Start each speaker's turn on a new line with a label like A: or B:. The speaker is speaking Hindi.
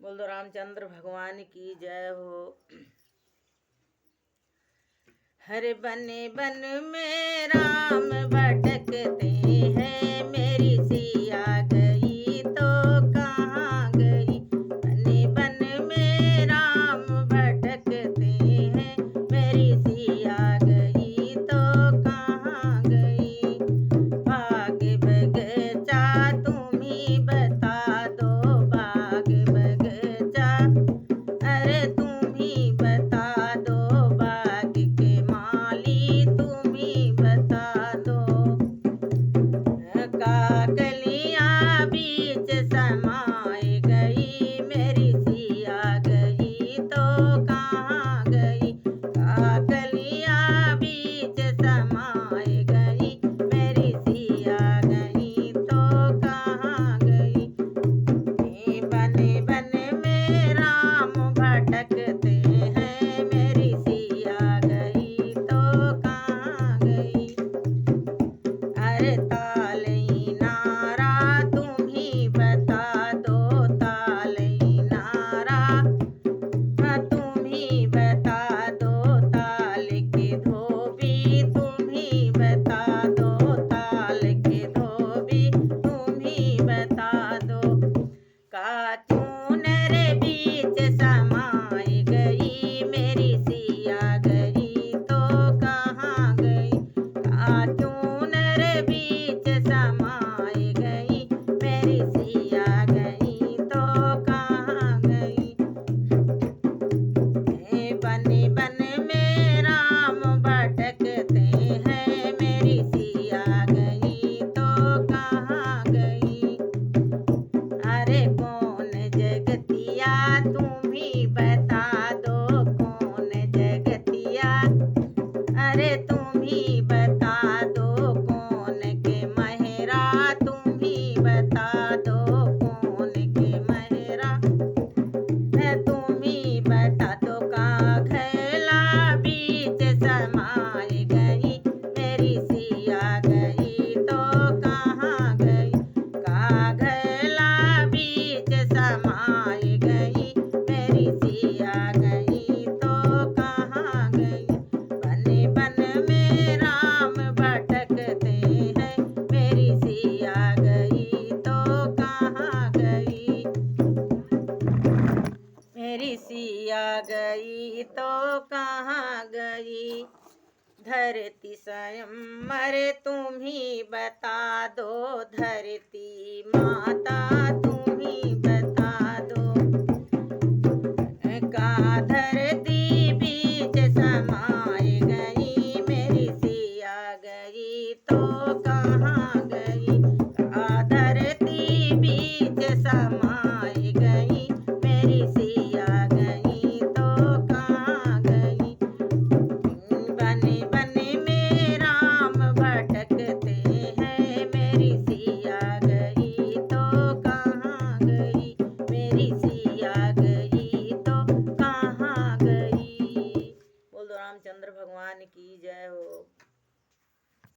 A: बोल दो रामचंद्र भगवान की जय हो। हर बन बन में राम भटकते हैं, मेरी सिया गई तो कहाँ गई। बन बन में राम भटकते हैं, मेरी सिया गई तो कहाँ गई। बाग बगीचा तुम ही बता दो, बाग बगीचा अरे तुम ही बता दो, बाग के माली तुम ही बता दो। काकलियाँ बीच समाए गई, मेरी सिया गई तो कहाँ गई। काकलियाँ बीच समाए गई, मेरी सिया गई तो कहाँ गई। बन बन में राम भटकते हैं, मेरी सिया गई तो कहाँ गई। अरे तालई नारा तुम ही बता दो, तालई नारा तुम ही बता दो। ताल के धोबी तुम ही बता दो, ताल के धोबी तुम ही बता दो। काचून रे बीच समाई गई, मेरी सिया गई तो कहाँ गई। काचून रे बीच समाई गई, मेरी सिया गई तो कहाँ गई। बन बन में राम भटकते हैं, मेरी सिया गई तो कहाँ गई। अरे कौन जगतिया तुम ही बता दो, कौन जगतिया अरे तुम ही बता दो। कौन के महरा तुम ही बता दो, कौन के महरा तुम ही बता दो। काघला बीच समाई गई, मेरी सिया गई तो कहाँ गई। काघला बीच समाई गई, मेरी सिया गई तो कहाँ गई। बन बन में राम भटकते हैं, मेरी सिया गई तो कहाँ गई। मेरी सिया गई तो कहाँ गई। धरती स्वयं मरे तुम ही बता दो, धरती माता तुम